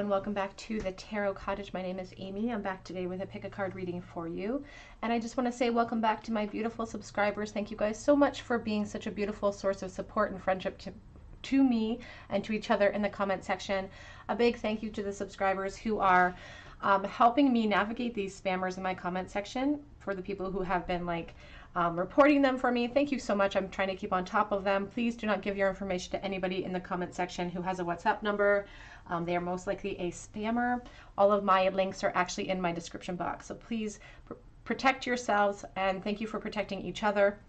and welcome back to the Tarot Cottage. My name is Amy. I'm back today with a pick a card reading for you. And I just want to say welcome back to my beautiful subscribers. Thank you guys so much for being such a beautiful source of support and friendship to me and to each other in the comment section. A big thank you to the subscribers who are helping me navigate these spammers in my comment section. For the people who have been reporting them for me, thank you so much. I'm trying to keep on top of them. Please do not give your information to anybody in the comment section who has a WhatsApp number. They are most likely a spammer. All of my links are actually in my description box. So please protect yourselves, and thank you for protecting each other.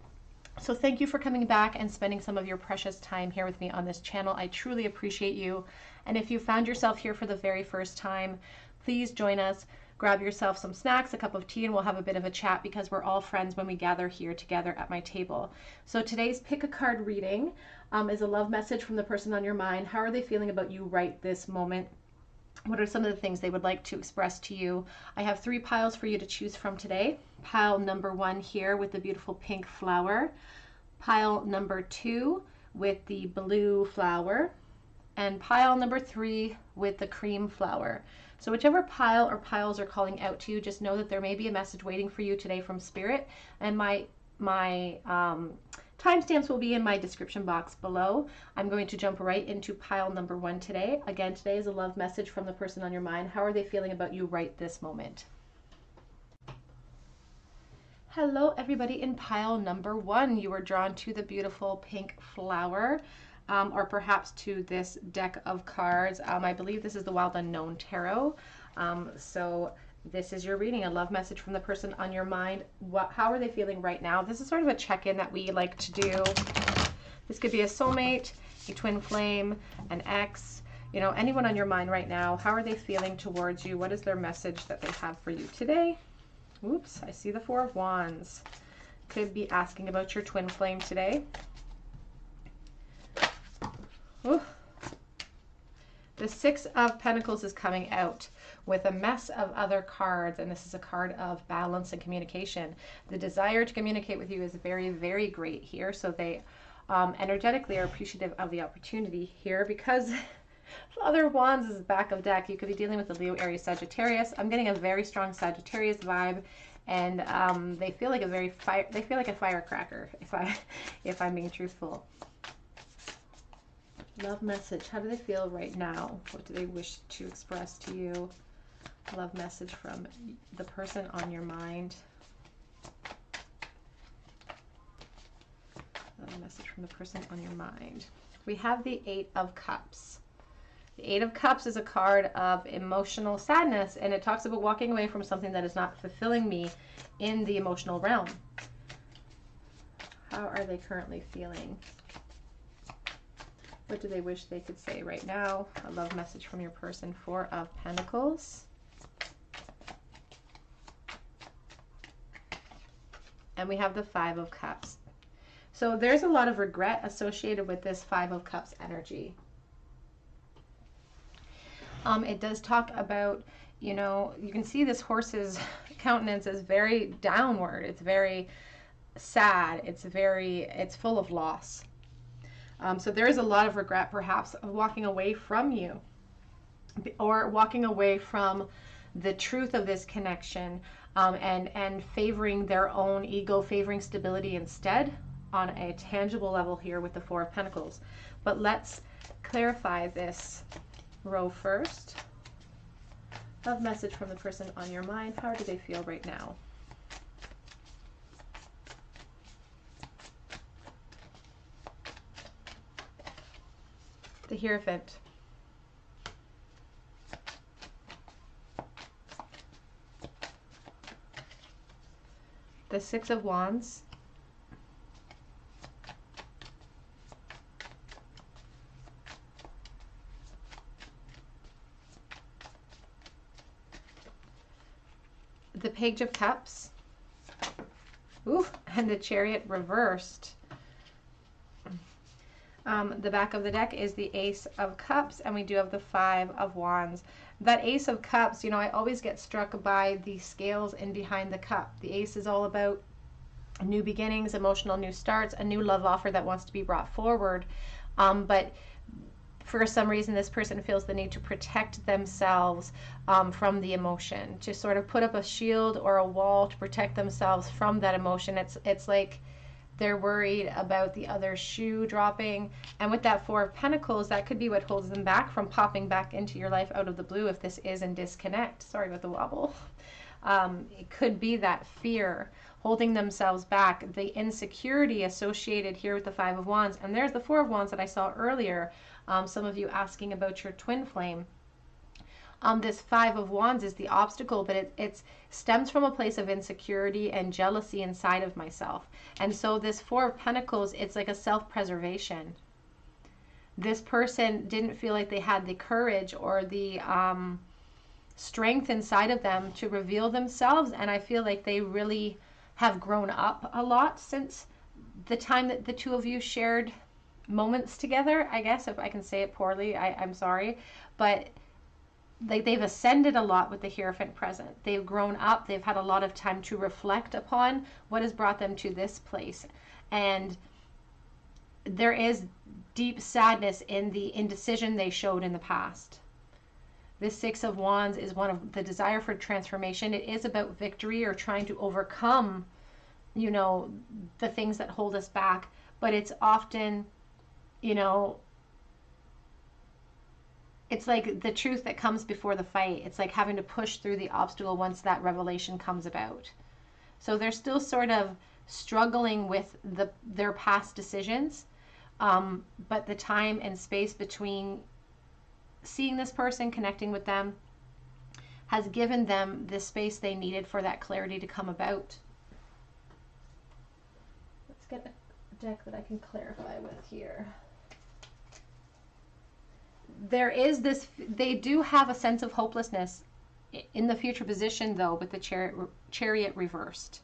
So thank you for coming back and spending some of your precious time here with me on this channel. I truly appreciate you. And if you found yourself here for the very first time, please join us. Grab yourself some snacks, a cup of tea, and we'll have a bit of a chat because we're all friends when we gather here together at my table. So today's pick a card reading is a love message from the person on your mind. How are they feeling about you right this moment? What are some of the things they would like to express to you? I have 3 piles for you to choose from today. Pile number 1 here with the beautiful pink flower. Pile number 2 with the blue flower. And pile number 3 with the cream flower. So whichever pile or piles are calling out to you, just know that there may be a message waiting for you today from Spirit. And my timestamps will be in my description box below. I'm going to jump right into pile number 1 today. Again, today is a love message from the person on your mind. How are they feeling about you right this moment? Hello, everybody. In pile number 1, you were drawn to the beautiful pink flower. Or perhaps to this deck of cards. I believe this is the Wild Unknown Tarot. So this is your reading, a love message from the person on your mind. How are they feeling right now? This is sort of a check-in that we like to do. This could be a soulmate, a twin flame, an ex, you know, anyone on your mind right now. How are they feeling towards you? What is their message that they have for you today? Oops, I see the 4 of Wands. Could be asking about your twin flame today. Ooh. The 6 of Pentacles is coming out with a mess of other cards, and this is a card of balance and communication. The desire to communicate with you is very, very great here, so they energetically are appreciative of the opportunity here because Other Wands is back of deck. You could be dealing with a Leo, Aries, Sagittarius. I'm getting a very strong Sagittarius vibe, and they feel like a firecracker if I'm being truthful. Love message. How do they feel right now? What do they wish to express to you? Love message from the person on your mind. Love message from the person on your mind. We have the 8 of Cups. The 8 of Cups is a card of emotional sadness, and it talks about walking away from something that is not fulfilling me in the emotional realm. How are they currently feeling? What do they wish they could say right now? A love message from your person. 4 of Pentacles. And we have the 5 of Cups. So there's a lot of regret associated with this 5 of Cups energy. It does talk about, you know, you can see this horse's countenance is very downward. It's very sad. It's full of loss. So there is a lot of regret, perhaps, of walking away from you or walking away from the truth of this connection and favoring their own ego, favoring stability instead on a tangible level here with the 4 of Pentacles. But let's clarify this row first. Love message from the person on your mind. How do they feel right now? The Hierophant. The 6 of Wands. The Page of Cups. Ooh, and the Chariot reversed. The back of the deck is the Ace of Cups, and we do have the 5 of Wands. That Ace of Cups, you know, I always get struck by the scales in behind the cup. The Ace is all about new beginnings, emotional new starts, a new love offer that wants to be brought forward. But for some reason this person feels the need to protect themselves from the emotion, to sort of put up a shield or a wall to protect themselves from that emotion. It's like they're worried about the other shoe dropping. And with that Four of Pentacles, that could be what holds them back from popping back into your life out of the blue if this is in disconnect. Sorry about the wobble. It could be that fear holding themselves back, the insecurity associated here with the Five of Wands. And there's the Four of Wands that I saw earlier. Some of you asking about your twin flame. This Five of Wands is the obstacle, but it stems from a place of insecurity and jealousy inside of myself. And so this Four of Pentacles, it's like a self-preservation. This person didn't feel like they had the courage or the strength inside of them to reveal themselves. And I feel like they really have grown up a lot since the time that the two of you shared moments together, I guess, if I can say it poorly, I'm sorry. But they've ascended a lot with the Hierophant present. They've grown up. They've had a lot of time to reflect upon what has brought them to this place. And there is deep sadness in the indecision they showed in the past. This Six of Wands is one of the desire for transformation. It is about victory or trying to overcome, you know, the things that hold us back. But it's often, you know, it's like the truth that comes before the fight. It's like having to push through the obstacle once that revelation comes about. So they're still sort of struggling with their past decisions, but the time and space between seeing this person, connecting with them, has given them the space they needed for that clarity to come about. Let's get a deck that I can clarify with here. There is this, they do have a sense of hopelessness in the future position, though, with the chariot reversed.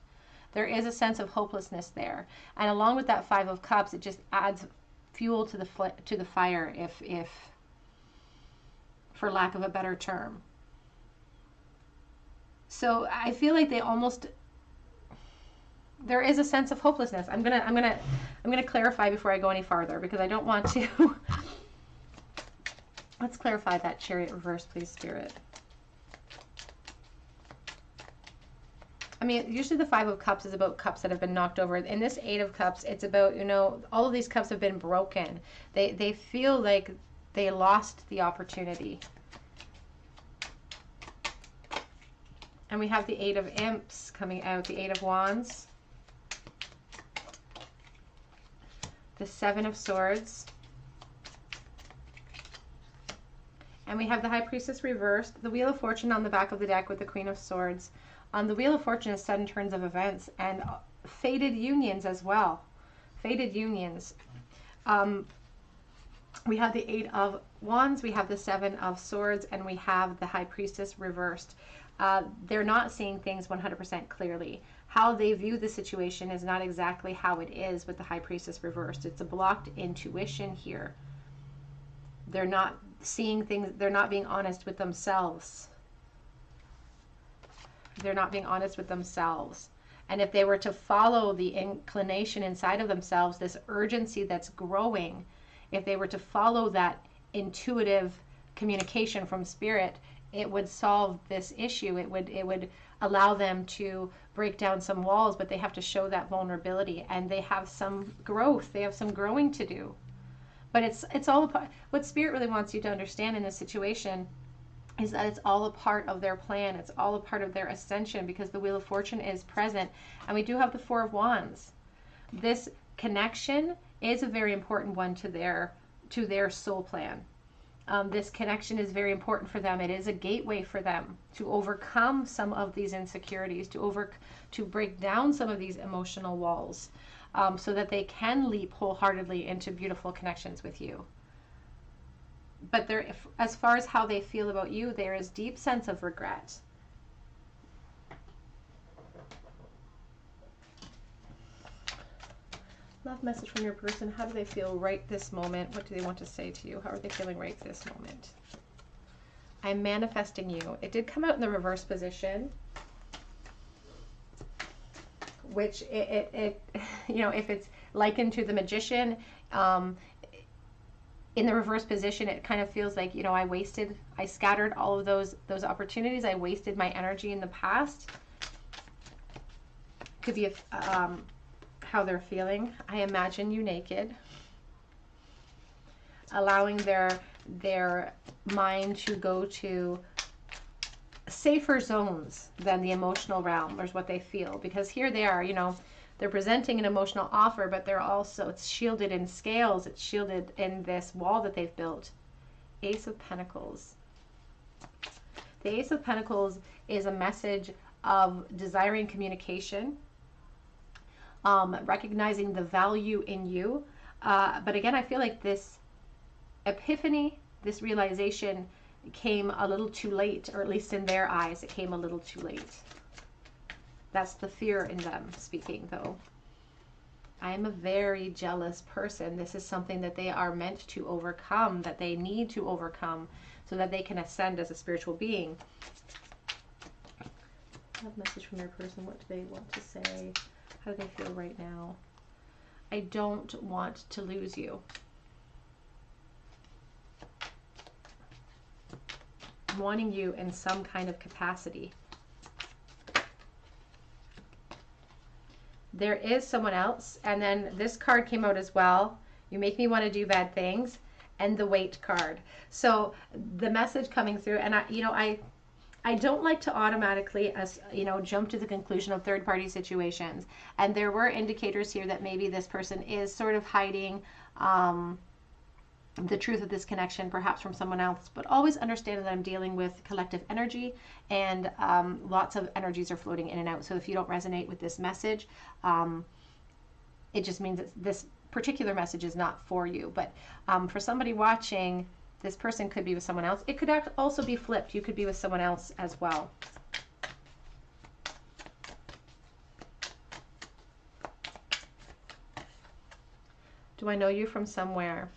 There is a sense of hopelessness there. And along with that Five of Cups, it just adds fuel to the fire, if for lack of a better term. So I feel like they almost, there is a sense of hopelessness. I'm gonna clarify before I go any farther, because I don't want to. Let's clarify that Chariot reverse, please, Spirit. I mean, usually the Five of Cups is about cups that have been knocked over. In this Eight of Cups, it's about, you know, all of these cups have been broken. They feel like they lost the opportunity. And we have the Eight of Imps coming out, the Eight of Wands, the Seven of Swords, and we have the High Priestess reversed, the Wheel of Fortune on the back of the deck with the Queen of Swords. The Wheel of Fortune is sudden turns of events and fated unions as well. Fated unions. We have the Eight of Wands, we have the Seven of Swords, and we have the High Priestess reversed. They're not seeing things 100% clearly. How they view the situation is not exactly how it is with the High Priestess reversed. It's a blocked intuition here. They're not seeing things, they're not being honest with themselves. They're not being honest with themselves. And if they were to follow the inclination inside of themselves, this urgency that's growing, if they were to follow that intuitive communication from Spirit, it would solve this issue. It would allow them to break down some walls, but they have to show that vulnerability, and they have some growth. They have some growing to do. But it's all about what Spirit really wants you to understand in this situation is that it's all a part of their plan. It's all a part of their ascension, because the Wheel of Fortune is present, and we do have the Four of Wands. This connection is a very important one to their soul plan. This connection is very important for them. It is a gateway for them to overcome some of these insecurities, to break down some of these emotional walls, so that they can leap wholeheartedly into beautiful connections with you. But as far as how they feel about you, there is deep sense of regret. Love message from your person. How do they feel right this moment? What do they want to say to you? How are they feeling right this moment? I'm manifesting you. It did come out in the reverse position, which it you know, if it's likened to the Magician, in the reverse position, it kind of feels like, you know, I scattered all of those opportunities. I wasted my energy in the past. Could be how they're feeling. I imagine you naked, allowing their mind to go to safer zones than the emotional realm, or what they feel. Because here they are, you know, they're presenting an emotional offer, but they're also, it's shielded in scales, it's shielded in this wall that they've built. Ace of Pentacles. The Ace of Pentacles is a message of desiring communication, recognizing the value in you. But again, I feel like this epiphany, this realization came a little too late, or at least in their eyes, it came a little too late. That's the fear in them speaking, though. I am a very jealous person. This is something that they are meant to overcome, that they need to overcome, so that they can ascend as a spiritual being. I have a message from your person. What do they want to say? How do they feel right now? I don't want to lose you. I'm wanting you in some kind of capacity. There is someone else, and then this card came out as well. You make me want to do bad things, and the Wait card. So the message coming through, and I don't like to automatically, jump to the conclusion of third-party situations. And there were indicators here that maybe this person is sort of hiding the truth of this connection, perhaps from someone else. But always understand that I'm dealing with collective energy, and lots of energies are floating in and out. So if you don't resonate with this message, it just means that this particular message is not for you. But for somebody watching, this person could be with someone else. It could also be flipped. You could be with someone else as well. Do I know you from somewhere?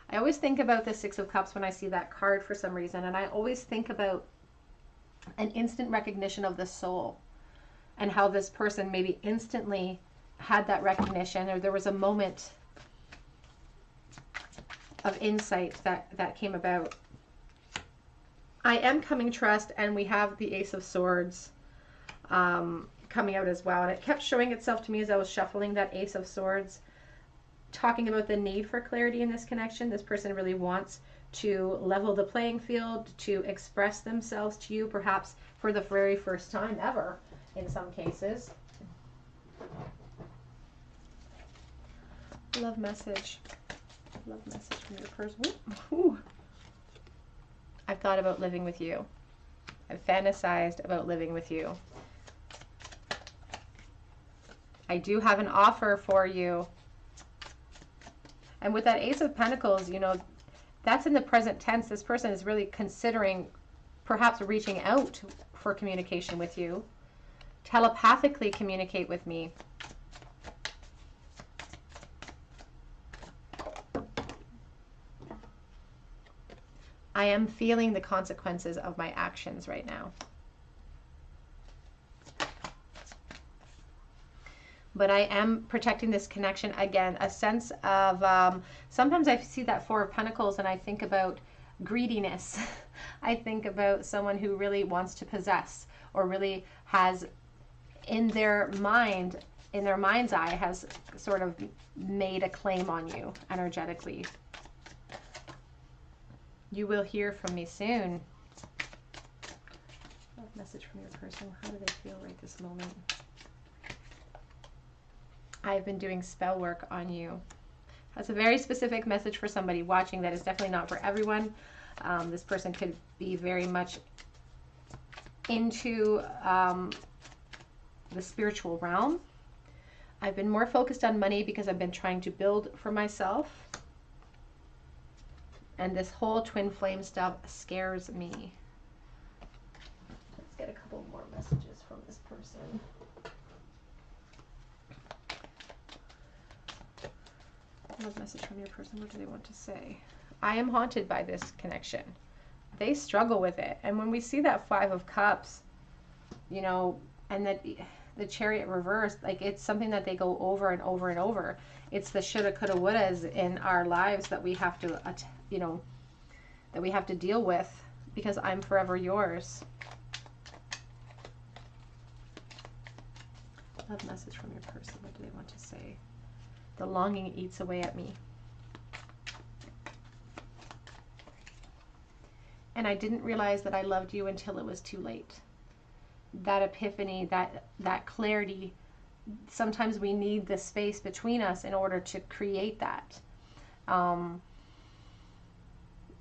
I always think about the Six of Cups when I see that card for some reason, and I always think about an instant recognition of the soul, and how this person maybe instantly had that recognition, or there was a moment of insight that came about. I am coming trust, and we have the Ace of Swords coming out as well, and it kept showing itself to me as I was shuffling that Ace of Swords, talking about the need for clarity in this connection. This person really wants to level the playing field, to express themselves to you, perhaps for the very first time ever in some cases. Love message. Love message from your person. Ooh. I've thought about living with you. I've fantasized about living with you. I do have an offer for you. And with that Ace of Pentacles, you know, that's in the present tense. This person is really considering perhaps reaching out for communication with you. Telepathically communicate with me. I am feeling the consequences of my actions right now. But I am protecting this connection. Again, a sense of, sometimes I see that Four of Pentacles and I think about greediness. I think about someone who really wants to possess, or really has in their mind's eye, has sort of made a claim on you energetically. You will hear from me soon. Message from your person. How do they feel right this moment? I've been doing spell work on you. That's a very specific message for somebody watching. That is definitely not for everyone. This person could be very much into the spiritual realm. I've been more focused on money because I've been trying to build for myself. And this whole twin flame stuff scares me. Let's get a couple more messages from this person. What message from your person? What do they want to say? I am haunted by this connection. They struggle with it. And when we see that Five of Cups, you know, and that the Chariot reversed, like it's something that they go over and over and over. It's the shoulda, coulda, wouldas in our lives that we have to, you know, that we have to deal with, because I'm forever yours. Love message from your person. What do they want to say? The longing eats away at me. And I didn't realize that I loved you until it was too late. That epiphany, that clarity, sometimes we need the space between us in order to create that. And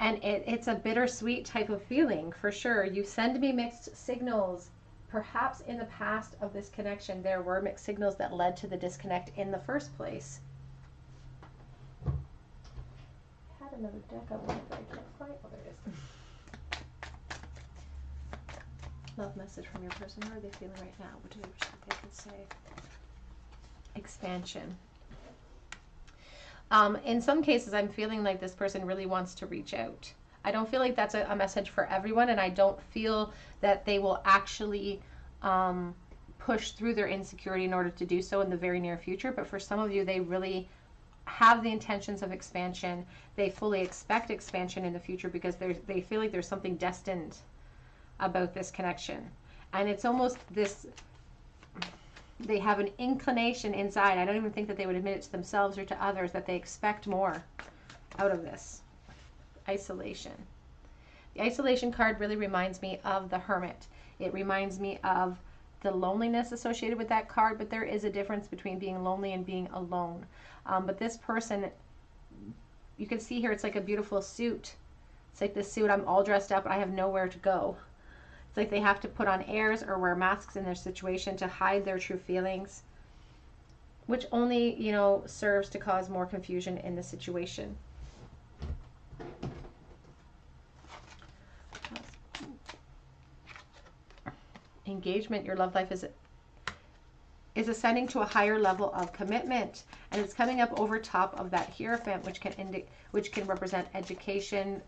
it's a bittersweet type of feeling, for sure. You send me mixed signals. Perhaps in the past of this connection, there were mixed signals that led to the disconnect in the first place. I had another deck I wanted, but I can't find. Oh, there it is. Love message from your person. How are they feeling right now? What do they wish that they could say? Expansion. In some cases, I'm feeling like this person really wants to reach out. I don't feel like that's a message for everyone, and I don't feel that they will actually push through their insecurity in order to do so in the very near future. But for some of you, they really have the intentions of expansion. They fully expect expansion in the future because they feel like there's something destined about this connection. And it's almost this, they have an inclination inside. I don't even think that they would admit it to themselves or to others that they expect more out of this. Isolation. The isolation card really reminds me of the Hermit. It reminds me of the loneliness associated with that card, but there is a difference between being lonely and being alone. But this person, you can see here, it's like a beautiful suit. It's like this suit, I'm all dressed up, I have nowhere to go. It's like they have to put on airs or wear masks in their situation to hide their true feelings, which only, you know, serves to cause more confusion in the situation. Engagement, your love life is ascending to a higher level of commitment, and it's coming up over top of that Hierophant, which can represent education,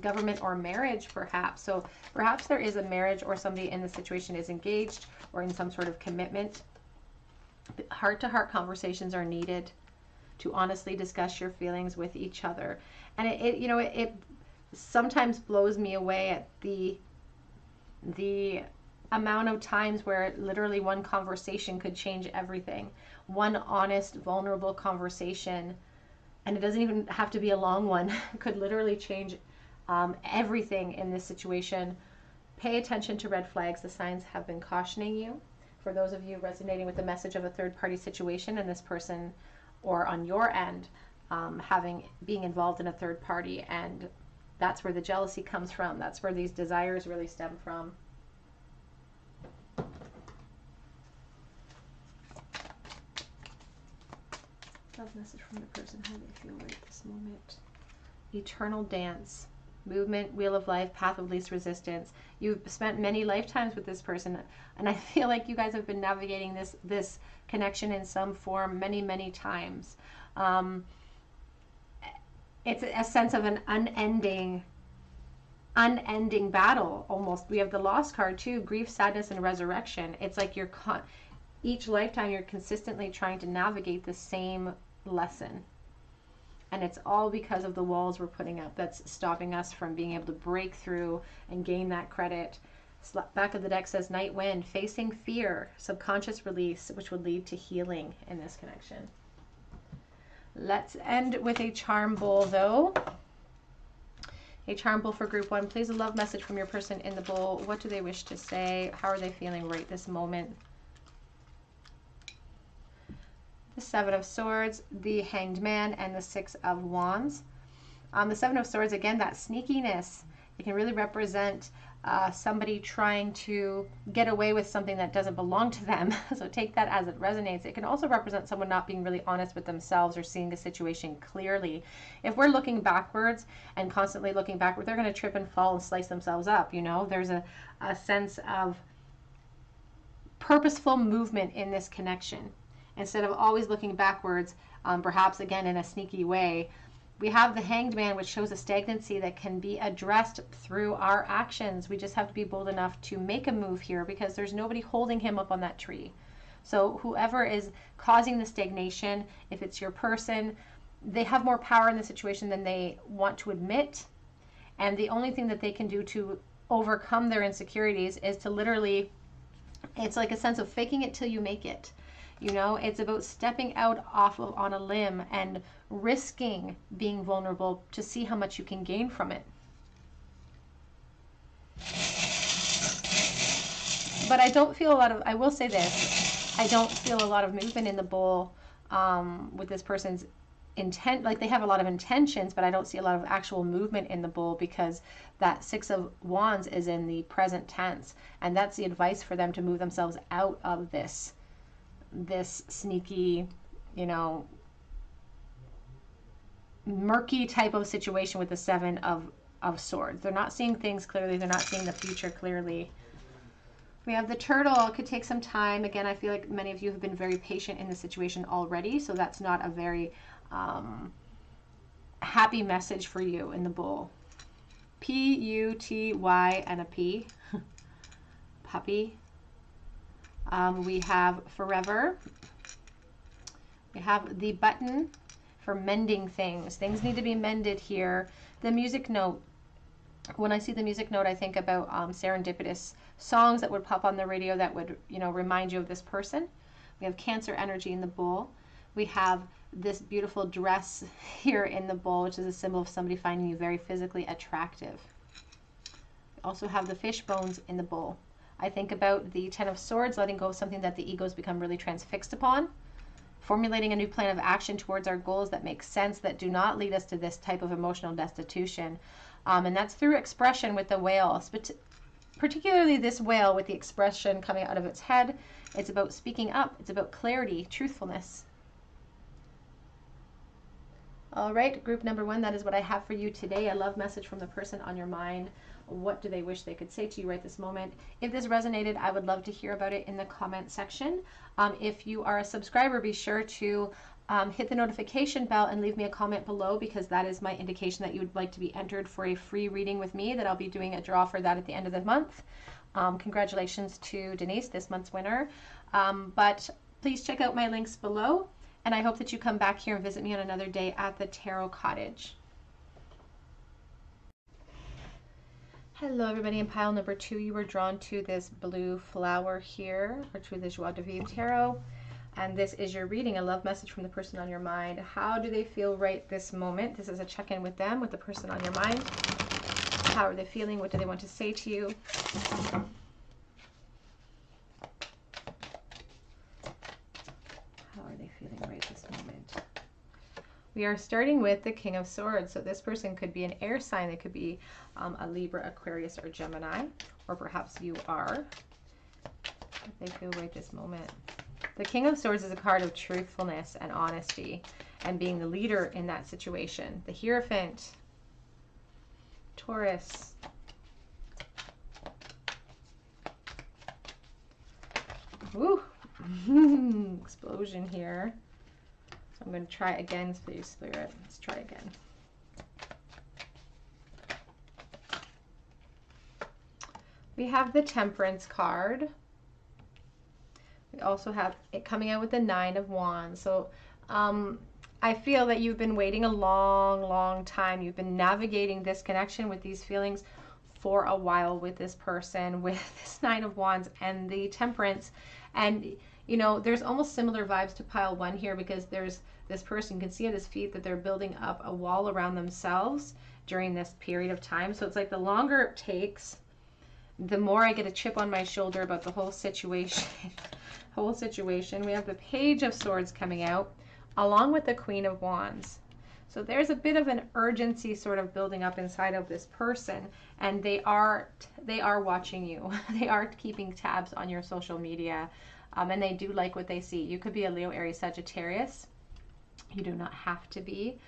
government, or marriage, perhaps. So perhaps there is a marriage, or somebody in the situation is engaged or in some sort of commitment. Heart-to-heart conversations are needed to honestly discuss your feelings with each other, and it sometimes blows me away at the amount of times where literally one conversation could change everything. One honest, vulnerable conversation, and it doesn't even have to be a long one, could literally change everything in this situation. Pay attention to red flags. The signs have been cautioning you. For those of you resonating with the message of a third-party situation and this person, or on your end, being involved in a third party, and that's where the jealousy comes from. That's where these desires really stem from. Love message from the person, how they feel right this moment. Eternal dance, movement, wheel of life, path of least resistance. You've spent many lifetimes with this person, and I feel like you guys have been navigating this connection in some form many times. It's a sense of an unending battle almost. We have the Lost card too, grief, sadness, and resurrection. It's like each lifetime you're consistently trying to navigate the same lesson, and it's all because of the walls we're putting up that's stopping us from being able to break through and gain that credit. Back of the deck says Night Wind, facing fear, subconscious release, which would lead to healing in this connection. Let's end with a charm bowl though. A charm bowl for group one. Please, a love message from your person in the bowl. What do they wish to say? How are they feeling right this moment? The Seven of Swords, the Hanged Man, and the Six of Wands. The Seven of Swords, again, that sneakiness. It can really represent somebody trying to get away with something that doesn't belong to them. So take that as it resonates. It can also represent someone not being really honest with themselves or seeing the situation clearly. If we're looking backwards and constantly looking backward, they're going to trip and fall and slice themselves up. You know, there's a sense of purposeful movement in this connection. Instead of always looking backwards, perhaps again in a sneaky way, We have the Hanged Man, which shows a stagnancy that can be addressed through our actions. We just have to be bold enough to make a move here, because there's nobody holding him up on that tree. So whoever is causing the stagnation, if it's your person, they have more power in the situation than they want to admit. And the only thing that they can do to overcome their insecurities is to literally, it's like a sense of faking it till you make it. You know, it's about stepping out on a limb and risking being vulnerable to see how much you can gain from it. But I don't feel a lot of, I will say this, I don't feel a lot of movement in the bowl with this person's intent. Like, they have a lot of intentions, but I don't see a lot of actual movement in the bowl, because that Six of Wands is in the present tense, and that's the advice for them to move themselves out of this sneaky, you know, murky type of situation with the Seven of Swords. They're not seeing things clearly. They're not seeing the future clearly. We have the Turtle. It could take some time. Again, I feel like many of you have been very patient in the situation already, so that's not a very happy message for you in the Bull. P-U-T-Y and a P. Puppy. We have Forever. We have the Button for mending things. Things need to be mended here. The music note. When I see the music note, I think about serendipitous songs that would pop on the radio that would, you know, remind you of this person. We have Cancer energy in the Bull. We have this beautiful dress here in the Bull, which is a symbol of somebody finding you very physically attractive. We also have the Fish bones in the Bull. I think about the Ten of Swords, letting go of something that the ego's become really transfixed upon, formulating a new plan of action towards our goals that make sense, that do not lead us to this type of emotional destitution. And that's through expression with the Whale, particularly this whale with the expression coming out of its head. It's about speaking up. It's about clarity, truthfulness. All right, group number 1, that is what I have for you today. A love message from the person on your mind. What do they wish they could say to you right this moment? If this resonated, I would love to hear about it in the comment section. If you are a subscriber, be sure to hit the notification bell and leave me a comment below, because that is my indication that you would like to be entered for a free reading with me, that I'll be doing a draw for that at the end of the month. Congratulations to Denise, this month's winner. But please check out my links below, and I hope that you come back here and visit me on another day at the Tarot Cottage. Hello everybody, in pile number 2 you were drawn to this blue flower here, or to the Joie de Vivre Tarot, and this is your reading, a love message from the person on your mind. How do they feel right this moment? This is a check-in with them, with the person on your mind. How are they feeling? What do they want to say to you? How are they feeling right this moment? We are starting with the King of Swords. So this person could be an air sign. They could be a Libra, Aquarius, or Gemini, or perhaps you are. How they feel right this moment. The King of Swords is a card of truthfulness and honesty and being the leader in that situation. The Hierophant, Taurus, woo, explosion here. So I'm going to try again, please, Spirit. Let's try again. We have the Temperance card. We also have it coming out with the Nine of Wands. So I feel that you've been waiting a long time. You've been navigating this connection with these feelings for a while with this person, with this Nine of Wands and the Temperance. And, you know, there's almost similar vibes to pile 1 here, because there's this person, you can see at his feet that they're building up a wall around themselves during this period of time. So it's like the longer it takes, the more I get a chip on my shoulder about the whole situation. We have the Page of Swords coming out along with the Queen of Wands. So there's a bit of an urgency sort of building up inside of this person, and they are watching you. They are keeping tabs on your social media, and they do like what they see. You could be a Leo, Aries, Sagittarius. You do not have to be.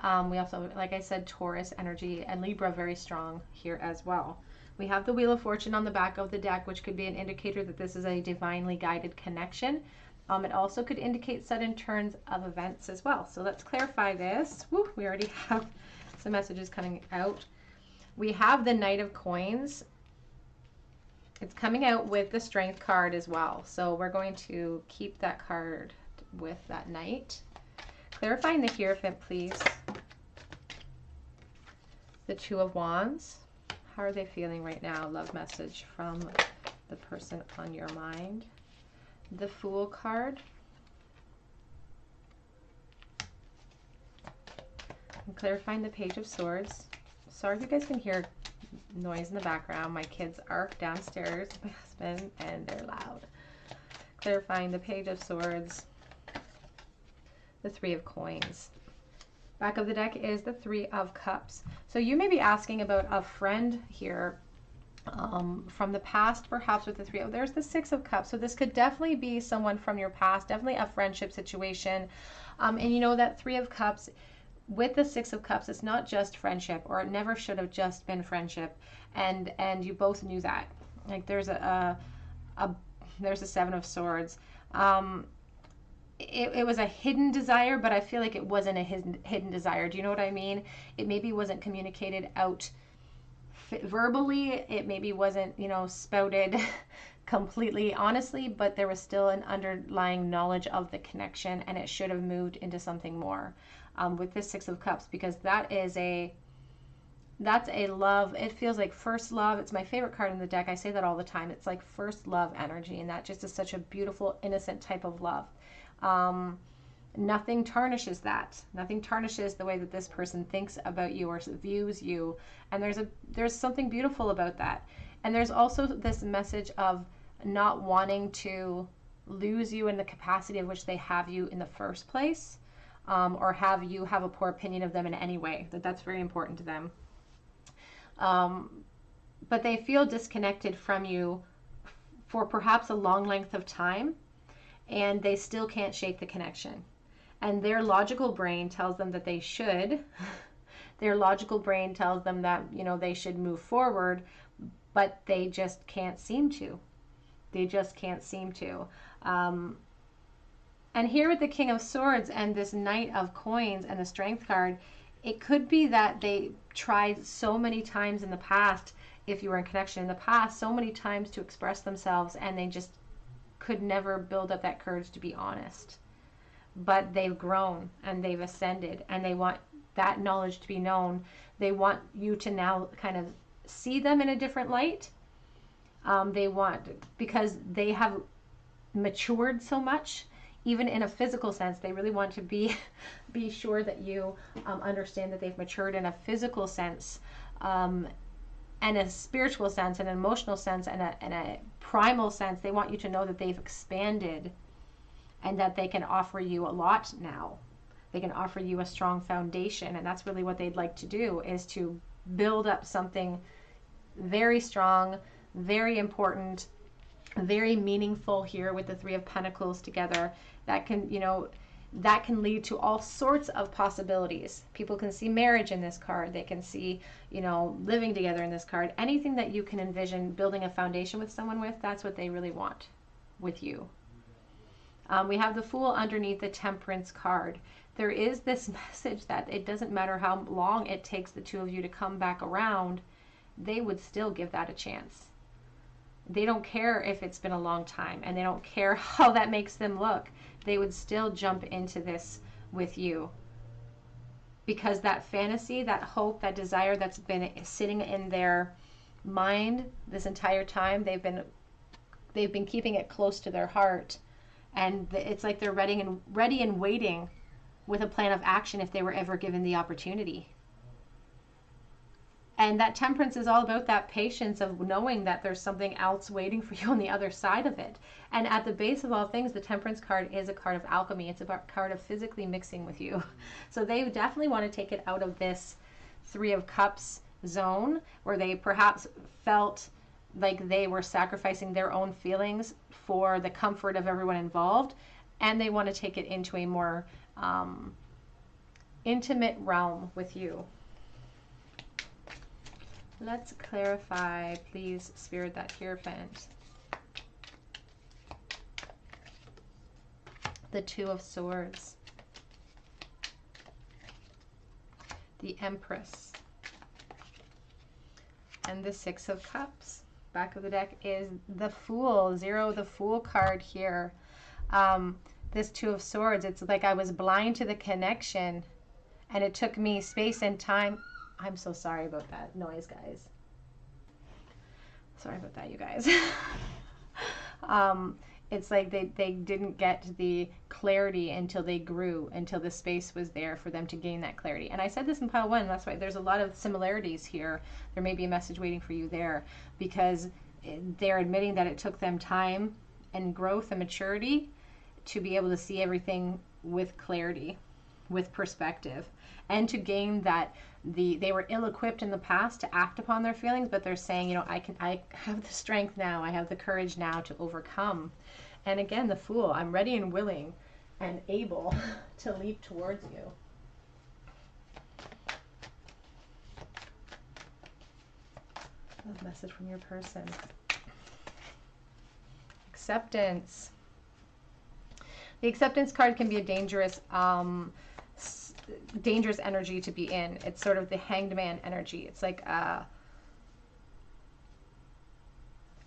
We also, like I said, Taurus energy and Libra very strong here as well. We have the Wheel of Fortune on the back of the deck, which could be an indicator that this is a divinely guided connection. It also could indicate sudden turns of events as well. So let's clarify this. Woo, we already have some messages coming out. We have the Knight of Coins. It's coming out with the Strength card as well. So we're going to keep that card with that Knight. Clarifying the Hierophant, please. The Two of Wands. How are they feeling right now? Love message from the person on your mind. The Fool card. And clarifying the Page of Swords. Sorry if you guys can hear noise in the background. My kids are downstairs, my husband, and they're loud. Clarifying the Page of Swords. The Three of Coins. Back of the deck is the Three of Cups. So you may be asking about a friend here from the past, perhaps with the Three of, there's the Six of Cups. So this could definitely be someone from your past, definitely a friendship situation. And you know that Three of Cups with the Six of Cups, it's not just friendship, or it never should have just been friendship. And you both knew that. Like there's there's a Seven of Swords. It was a hidden desire, but I feel like it wasn't a hidden desire. Do you know what I mean? It maybe wasn't communicated out verbally. It maybe wasn't, you know, spouted completely honestly, but there was still an underlying knowledge of the connection, and it should have moved into something more with this Six of Cups, because that's a love. It feels like first love. It's my favorite card in the deck. I say that all the time. It's like first love energy, and that just is such a beautiful, innocent type of love. Nothing tarnishes that. Nothing tarnishes the way that this person thinks about you or views you. And there's something beautiful about that. And there's also this message of not wanting to lose you in the capacity of which they have you in the first place, or have you have a poor opinion of them in any way. That's very important to them. But they feel disconnected from you for perhaps a long length of time, and they still can't shake the connection. And their logical brain tells them that they should. Their logical brain tells them that, you know, they should move forward, but they just can't seem to. They just can't seem to. And here with the King of Swords and this Knight of Coins and the Strength card, it could be that they tried so many times in the past, if you were in connection in the past, so many times to express themselves, and they just could never build up that courage to be honest. But they've grown and they've ascended, and they want that knowledge to be known. They want you to now kind of see them in a different light. They want, because they have matured so much, even in a physical sense. They really want to be sure that you understand that they've matured in a physical sense, and a spiritual sense, and an emotional sense, and a primal sense. They want you to know that they've expanded, and that they can offer you a lot now. They can offer you a strong foundation, and that's really what they'd like to do, is to build up something very strong, very important, very meaningful here with the Three of Pentacles together. That can, you know, that can lead to all sorts of possibilities. People can see marriage in this card. They can see, you know, living together in this card. Anything that you can envision building a foundation with someone with, that's what they really want with you. We have the Fool underneath the Temperance card. There is this message that it doesn't matter how long it takes the two of you to come back around, they would still give that a chance. They don't care if it's been a long time, and they don't care how that makes them look. They would still jump into this with you, because that fantasy, that hope, that desire that's been sitting in their mind this entire time, they've been keeping it close to their heart, and it's like they're ready and waiting with a plan of action if they were ever given the opportunity. And that Temperance is all about that patience of knowing that there's something else waiting for you on the other side of it. And at the base of all things, the Temperance card is a card of alchemy. It's a card of physically mixing with you. So they definitely want to take it out of this Three of Cups zone, where they perhaps felt like they were sacrificing their own feelings for the comfort of everyone involved. And they want to take it into a more intimate realm with you. Let's clarify, please, Spirit, that Hierophant. the Two of Swords, the Empress, and the Six of Cups. Back of the deck is the Fool, zero, the Fool card here. This Two of Swords, it's like I was blind to the connection and it took me space and time. I'm so sorry about that noise, guys. Sorry about that, you guys. It's like they didn't get the clarity until they grew, until the space was there for them to gain that clarity. And I said this in pile one, that's why there's a lot of similarities here. There may be a message waiting for you there, because they're admitting that it took them time and growth and maturity to be able to see everything with clarity, with perspective, and to gain that they were ill-equipped in the past to act upon their feelings, but they're saying, you know, I have the strength now, I have the courage now to overcome. And again, the Fool, I'm ready and willing and able to leap towards you. A message from your person. Acceptance. The Acceptance card can be a dangerous energy to be in. It's sort of the Hanged Man energy. It's like a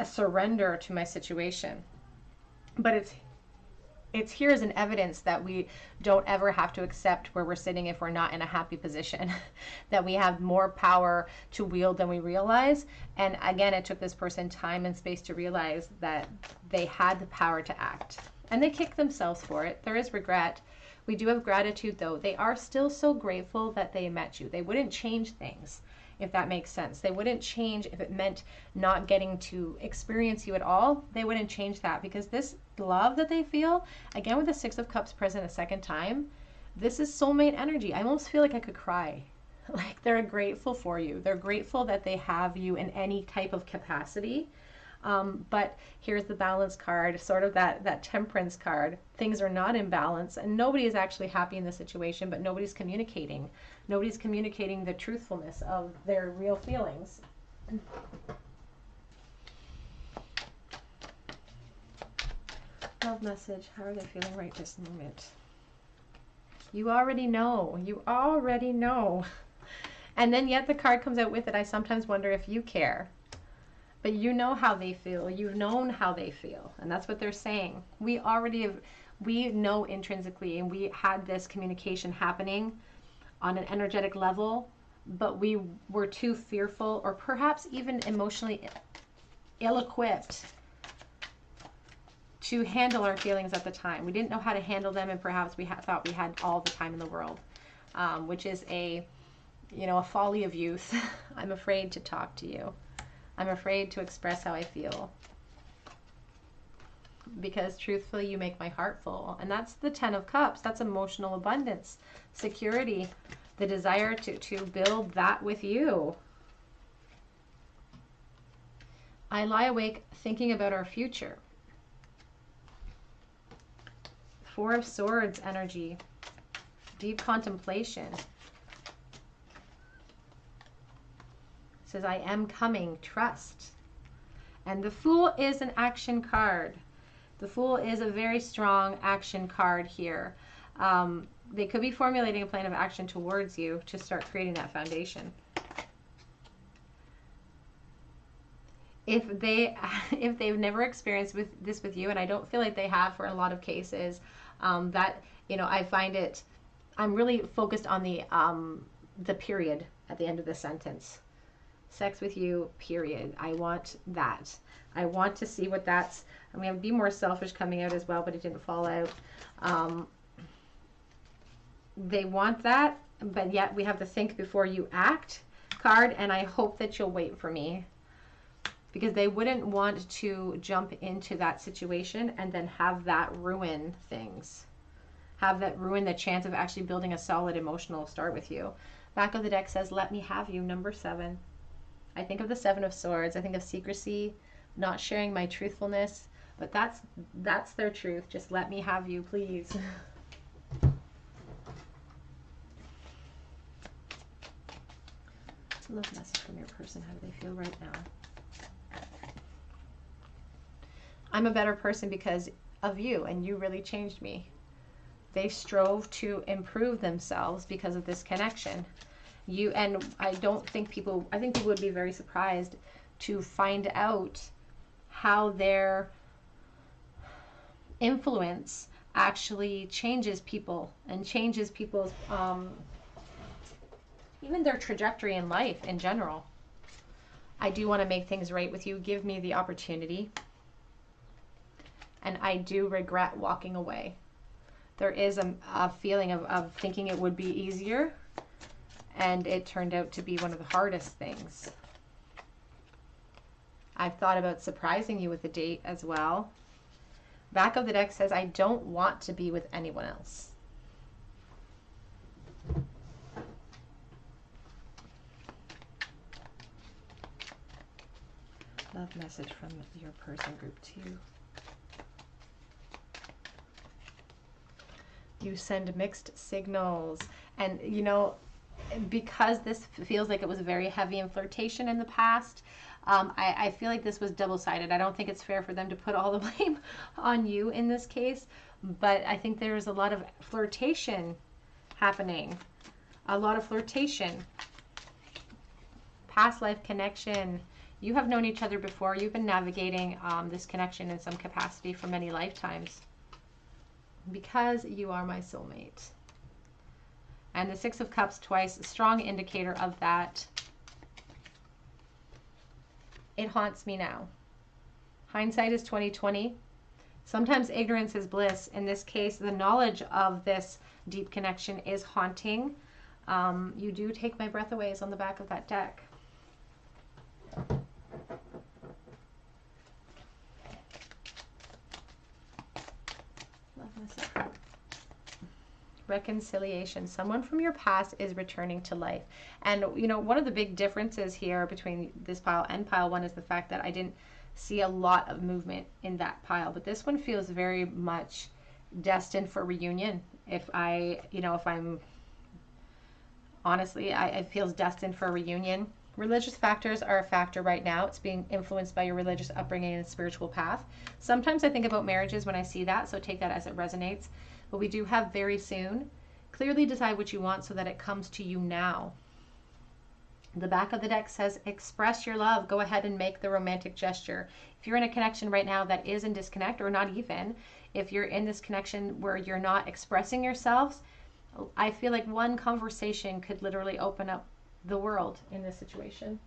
surrender to my situation. But it's here as an evidence that we don't ever have to accept where we're sitting if we're not in a happy position. That we have more power to wield than we realize. And again, it took this person time and space to realize that they had the power to act. And they kick themselves for it. There is regret. We do have gratitude, though. They are still so grateful that they met you. They wouldn't change things, if that makes sense. They wouldn't change if it meant not getting to experience you at all. They wouldn't change that, because this love that they feel, again with the Six of Cups present a second time, this is soulmate energy. I almost feel like I could cry. Like they're grateful for you. They're grateful that they have you in any type of capacity. But here's the Balance card, sort of that Temperance card. Things are not in balance and nobody is actually happy in the situation, but nobody's communicating. Nobody's communicating the truthfulness of their real feelings. Love message. How are they feeling right this moment? You already know. You already know. And then yet the card comes out with it. I sometimes wonder if you care. But you know how they feel. You've known how they feel. And that's what they're saying. We know intrinsically, and we had this communication happening on an energetic level, but we were too fearful or perhaps even emotionally ill-equipped to handle our feelings at the time. We didn't know how to handle them, and perhaps we thought we had all the time in the world, which is a folly of youth. I'm afraid to talk to you. I'm afraid to express how I feel, because truthfully you make my heart full. And that's the Ten of Cups. That's emotional abundance, security, the desire to build that with you. I lie awake thinking about our future. Four of Swords energy, deep contemplation. Says, I am coming, trust. And the Fool is an action card. The Fool is a very strong action card here. They could be formulating a plan of action towards you to start creating that foundation. If they've never experienced this with you, and I don't feel like they have for a lot of cases, I find it, I'm really focused on the period at the end of the sentence. Sex with you, period. I want that. I want to see what that's, and we have Be More Selfish coming out as well, but it didn't fall out. They want that, but yet we have the Think Before You Act card, and I hope that you'll wait for me, because they wouldn't want to jump into that situation and then have that ruin things. Have that ruin the chance of actually building a solid emotional start with you. Back of the deck says, let me have you, number 7. I think of the Seven of Swords. I think of secrecy, not sharing my truthfulness, but that's their truth. Just let me have you, please. Love message from your person. How do they feel right now? I'm a better person because of you, and you really changed me. They strove to improve themselves because of this connection. And I don't think people, I think people would be very surprised to find out how their influence actually changes people and changes people's, even their trajectory in life in general. I do want to make things right with you. Give me the opportunity. And I do regret walking away. There is a feeling of thinking it would be easier, and it turned out to be one of the hardest things. I've thought about surprising you with a date as well. Back of the deck says, I don't want to be with anyone else. Love message from your person, group 2. You send mixed signals. And, you know, because this feels like it was very heavy in flirtation in the past, I feel like this was double-sided. I don't think it's fair for them to put all the blame on you in this case, but I think there's a lot of flirtation happening. A lot of flirtation. Past life connection. You have known each other before. You've been navigating this connection in some capacity for many lifetimes. Because you are my soulmate. And the Six of Cups twice, a strong indicator of that. It haunts me now. Hindsight is 20/20. Sometimes ignorance is bliss. In this case, the knowledge of this deep connection is haunting. You do take my breath away is on the back of that deck. Reconciliation. Someone from your past is returning to life. And, you know, one of the big differences here between this pile and pile 1 is the fact that I didn't see a lot of movement in that pile. But this one feels very much destined for reunion. If I'm honestly, it feels destined for a reunion. Religious factors are a factor right now. It's being influenced by your religious upbringing and spiritual path. Sometimes I think about marriages when I see that, so take that as it resonates. But we do have very soon. Clearly decide what you want so that it comes to you now. The back of the deck says, express your love. Go ahead and make the romantic gesture. If you're in a connection right now that is in disconnect, or not even, if you're in this connection where you're not expressing yourselves, I feel like one conversation could literally open up the world in this situation.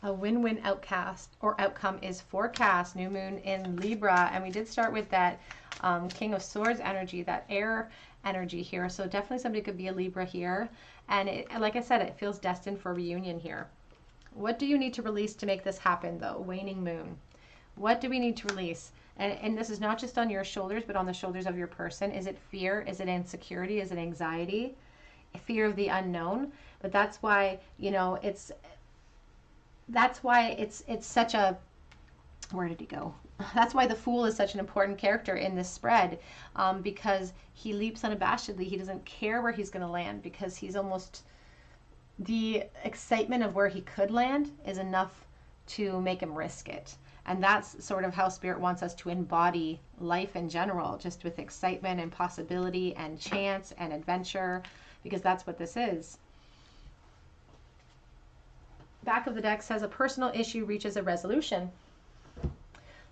A win-win outcome is forecast. New moon in Libra, and we did start with that King of Swords energy, that air energy here. So definitely somebody could be a Libra here, and like I said, it feels destined for reunion here. What do you need to release to make this happen, though? Waning moon. What do we need to release? And this is not just on your shoulders, but on the shoulders of your person. Is it fear? Is it insecurity? Is it anxiety? Fear of the unknown? But that's why, you know, it's such a, where did he go? That's why the Fool is such an important character in this spread, because he leaps unabashedly. He doesn't care where he's going to land, because he's almost, the excitement of where he could land is enough to make him risk it. And that's sort of how Spirit wants us to embody life in general, just with excitement and possibility and chance and adventure, because that's what this is. Back of the deck says a personal issue reaches a resolution.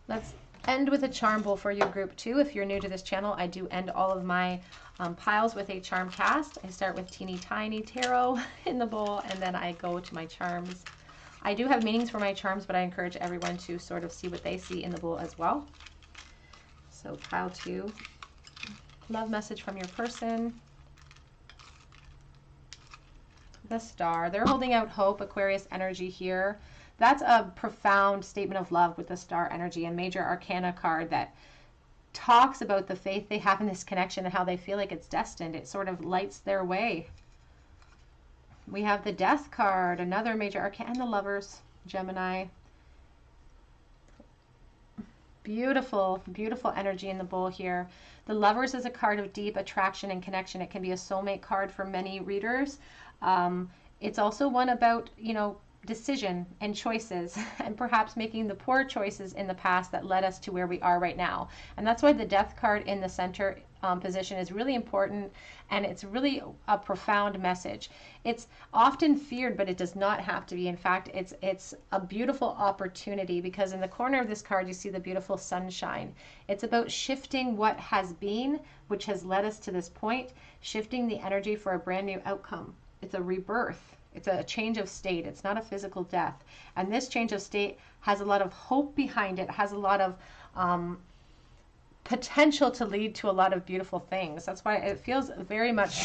Let's end with a charm bowl for your group 2. If you're new to this channel, I do end all of my piles with a charm cast. I start with teeny tiny tarot in the bowl, and then I go to my charms. I do have meanings for my charms, but I encourage everyone to sort of see what they see in the bowl as well. So pile 2, love message from your person. The Star. They're holding out hope, Aquarius energy here. That's a profound statement of love with the Star energy, a major arcana card that talks about the faith they have in this connection and how they feel like it's destined. It sort of lights their way. We have the Death card, another major arcana, and the Lovers, Gemini. Beautiful, beautiful energy in the bowl here. The Lovers is a card of deep attraction and connection. It can be a soulmate card for many readers. It's also one about, you know, decision and choices and perhaps making the poor choices in the past that led us to where we are right now. And that's why the Death card in the center position is really important, and it's really a profound message. It's often feared, but it does not have to be. In fact, it's a beautiful opportunity, because in the corner of this card you see the beautiful sunshine. It's about shifting what has been, which has led us to this point, shifting the energy for a brand new outcome. It's a rebirth. It's a change of state. It's not a physical death. And this change of state has a lot of hope behind it, has a lot of potential to lead to a lot of beautiful things. That's why it feels very much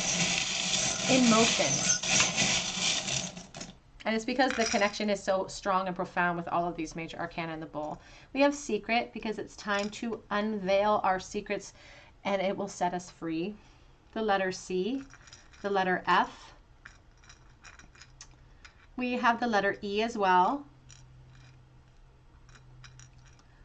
in motion. And it's because the connection is so strong and profound with all of these major arcana in the bowl. We have secret, because it's time to unveil our secrets and it will set us free. The letter C, the letter F. We have the letter E as well.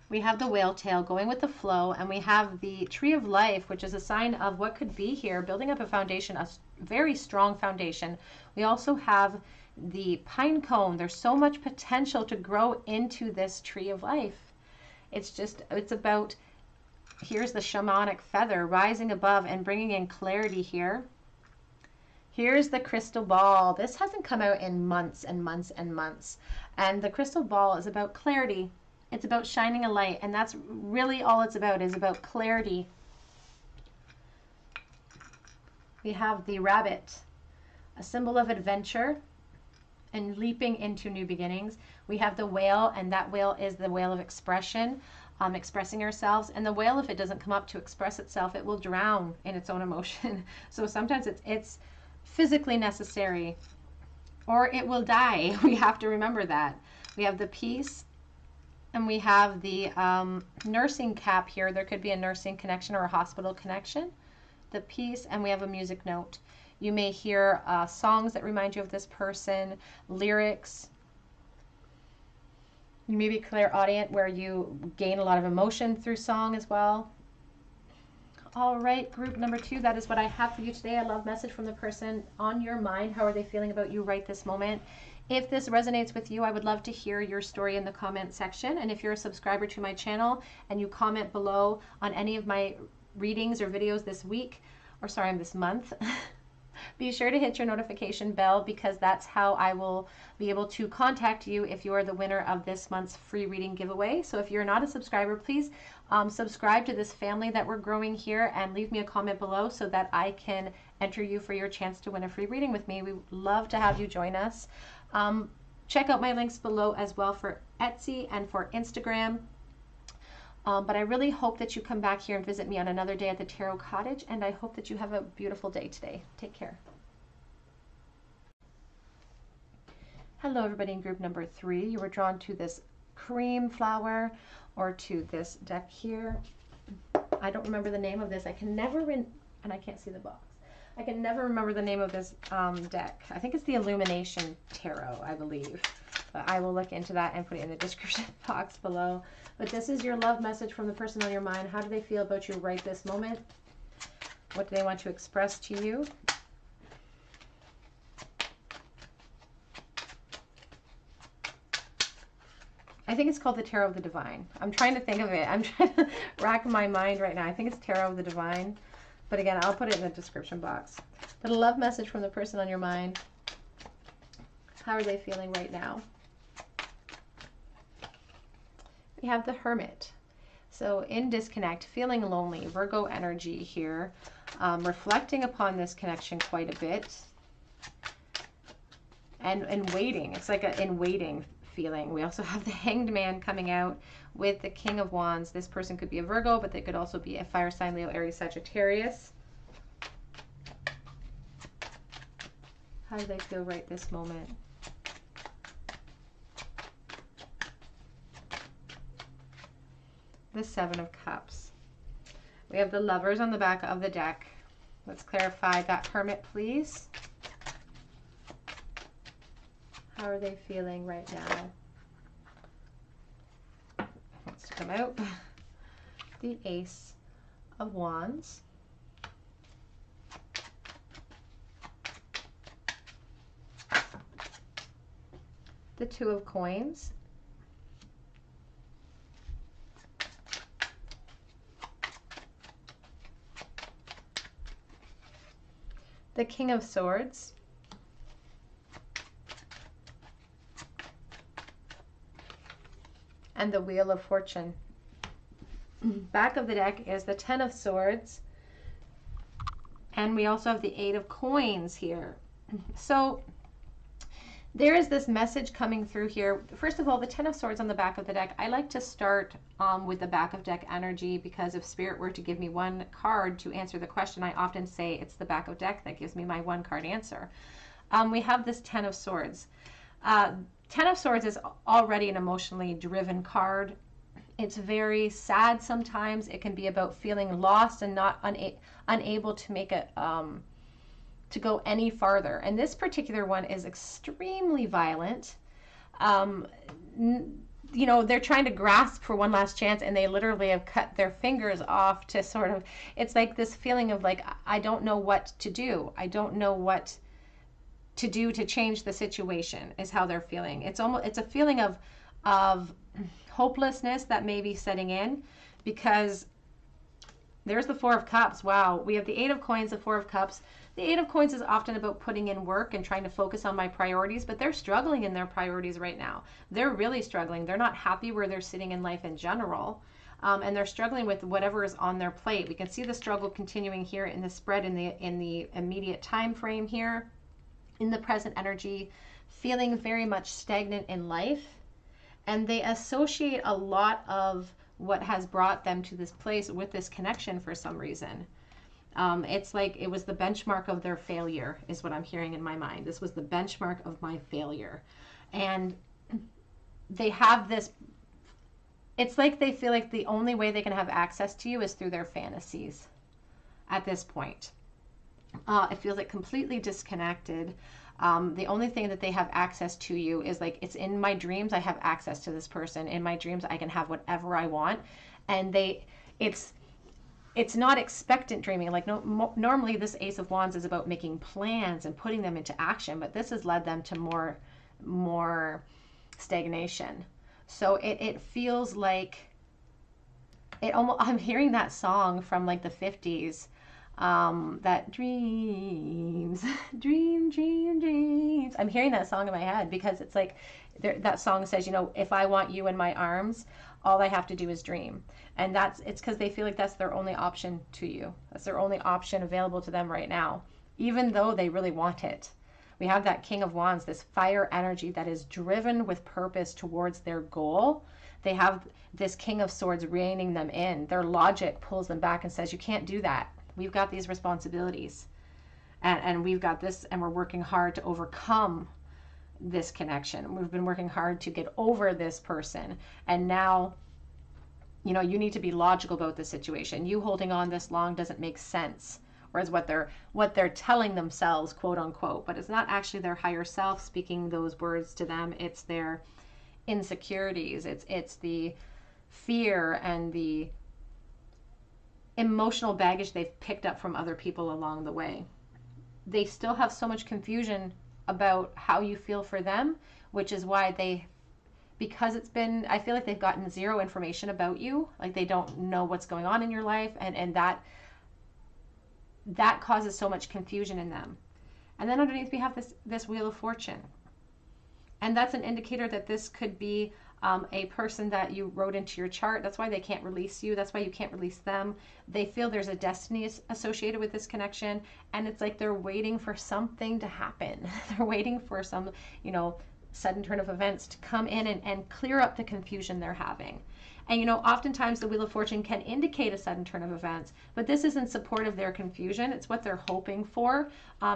We have the whale tail, going with the flow, and we have the tree of life, which is a sign of what could be here, building up a foundation, a very strong foundation. We also have the pine cone. There's so much potential to grow into this tree of life. It's about, here's the shamanic feather rising above and bringing in clarity here. Here's the crystal ball. This hasn't come out in months and months and months. And the crystal ball is about clarity. It's about shining a light. And that's really all it's about, is about clarity. We have the rabbit, a symbol of adventure and leaping into new beginnings. We have the whale, and that whale is the whale of expression, expressing ourselves. And the whale, if it doesn't come up to express itself, it will drown in its own emotion. So sometimes it's physically necessary, or it will die. We have to remember that. We have the peace, and we have the nursing cap here. There could be a nursing connection or a hospital connection. The peace, and we have a music note. You may hear songs that remind you of this person, lyrics. You may be clairaudient, where you gain a lot of emotion through song as well. All right, group number 2, that is what I have for you today. I love message from the person on your mind. How are they feeling about you right this moment? If this resonates with you, I would love to hear your story in the comment section. And if you're a subscriber to my channel and you comment below on any of my readings or videos this week, or sorry, this month, be sure to hit your notification bell, because that's how I will be able to contact you if you are the winner of this month's free reading giveaway. So if you're not a subscriber, please subscribe to this family that we're growing here, and leave me a comment below so that I can enter you for your chance to win a free reading with me. We would love to have you join us. Check out my links below as well for Etsy and for Instagram. But I really hope that you come back here and visit me on another day at the Tarot Cottage, and I hope that you have a beautiful day today. Take care. Hello everybody in group number 3. You were drawn to this cream flower, or to this deck here. I don't remember the name of this. I can never, and I can't see the box. I can never remember the name of this deck. I think it's the Illumination Tarot, I believe. But I will look into that and put it in the description box below. But this is your love message from the person on your mind. How do they feel about you right this moment? What do they want to express to you? I think it's called the Tarot of the Divine. I'm trying to think of it. I'm trying to rack my mind right now. I think it's Tarot of the Divine. But again, I'll put it in the description box. But a love message from the person on your mind. How are they feeling right now? We have the Hermit. So in disconnect, feeling lonely, Virgo energy here, reflecting upon this connection quite a bit, and waiting. It's like a in waiting feeling. We also have the Hanged Man coming out with the King of Wands. This person could be a Virgo, but they could also be a fire sign, Leo, Aries, Sagittarius. How do they feel right this moment? The Seven of Cups. We have the Lovers on the back of the deck. Let's clarify that Hermit, please. How are they feeling right now? Wants to come out. The Ace of Wands. the Two of Coins, the King of Swords, and the Wheel of Fortune. Back of the deck is the Ten of Swords, and we also have the Eight of Coins here. So there is this message coming through here. First of all, the Ten of Swords on the back of the deck. I like to start with the back of deck energy, because if Spirit were to give me one card to answer the question, I often say it's the back of deck that gives me my one card answer. We have this Ten of Swords. Ten of Swords is already an emotionally driven card. It's very sad sometimes. It can be about feeling lost and not unable to make it to go any farther. And this particular one is extremely violent. You know, they're trying to grasp for one last chance, and they literally have cut their fingers off to sort of, it's like this feeling of like, I don't know what to do. I don't know what to do to change the situation, is how they're feeling. It's a feeling of hopelessness that may be setting in, because there's the Four of Cups. Wow. We have the Eight of Coins, the Four of Cups. The Eight of Coins is often about putting in work and trying to focus on my priorities, but they're struggling in their priorities right now. They're really struggling. They're not happy where they're sitting in life in general, and they're struggling with whatever is on their plate. We can see the struggle continuing here in the spread in the immediate time frame here, in the present energy, feeling very much stagnant in life, and they associate a lot of what has brought them to this place with this connection for some reason. It's like it was the benchmark of their failure, is what I'm hearing in my mind. This was the benchmark of my failure. And they have this, it's like they feel like the only way they can have access to you is through their fantasies at this point. It feels like completely disconnected. The only thing that they have access to you is like, it's in my dreams, I have access to this person. In my dreams, I can have whatever I want. And it's not expectant dreaming. Like normally this Ace of Wands is about making plans and putting them into action, but this has led them to more stagnation. So it feels like I'm hearing that song from like the 50s. That dreams, dreams. I'm hearing that song in my head, because it's like that song says, you know, if I want you in my arms, all I have to do is dream. And it's because they feel like that's their only option to you. That's their only option available to them right now, even though they really want it. We have that King of Wands, this fire energy that is driven with purpose towards their goal. They have this King of Swords reining them in. Their logic pulls them back and says, you can't do that. We've got these responsibilities, and we've got this, and we're working hard to overcome this connection. We've been working hard to get over this person, and now, you know, you need to be logical about the situation. You holding on this long doesn't make sense, or is what they're telling themselves, quote unquote, but it's not actually their higher self speaking those words to them. It's their insecurities. It's the fear and the emotional baggage they've picked up from other people along the way. They still have so much confusion about how you feel for them, which is why because it's been, I feel like they've gotten zero information about you. Like they don't know what's going on in your life, and that causes so much confusion in them. And then underneath we have this Wheel of Fortune. And that's an indicator that this could be a person that you wrote into your chart. That's why they can't release you. That's why you can't release them. They feel there's a destiny associated with this connection, and it's like they're waiting for something to happen. They're waiting for some, you know, sudden turn of events to come in and clear up the confusion they're having. And, you know, oftentimes the Wheel of Fortune can indicate a sudden turn of events, but this is in support of their confusion. It's what they're hoping for,